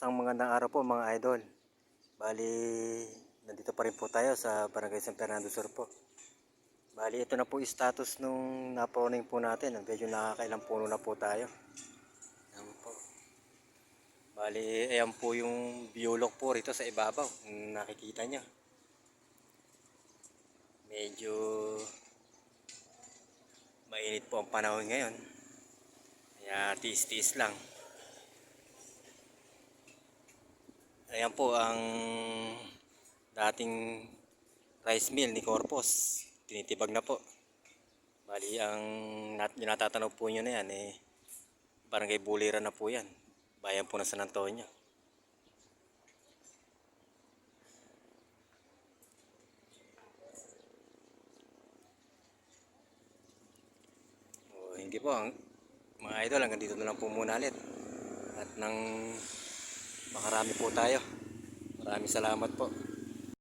Isang magandang araw po mga idol. Bali, nandito pa rin po tayo sa Barangay San Fernando Sur po. Bali, ito na po yung status nung naproning po natin. Medyo nakakailang puno na po tayo. Ayan po. Bali, ayan po yung biolog po rito sa ibabaw. Nakikita nyo. Medyo mainit po ang panahon ngayon. Kaya tiis-tiis lang. Ayan po ang dating rice mill ni Corpus. Tinitibag na po. Bali, ang natatanaw po nyo na yan, Barangay Buliran na po yan. Bayan po ng San Antonio. Hindi po, mga idol, hanggang dito na lang po muna ulit. At nang makarami po tayo. Maraming salamat po.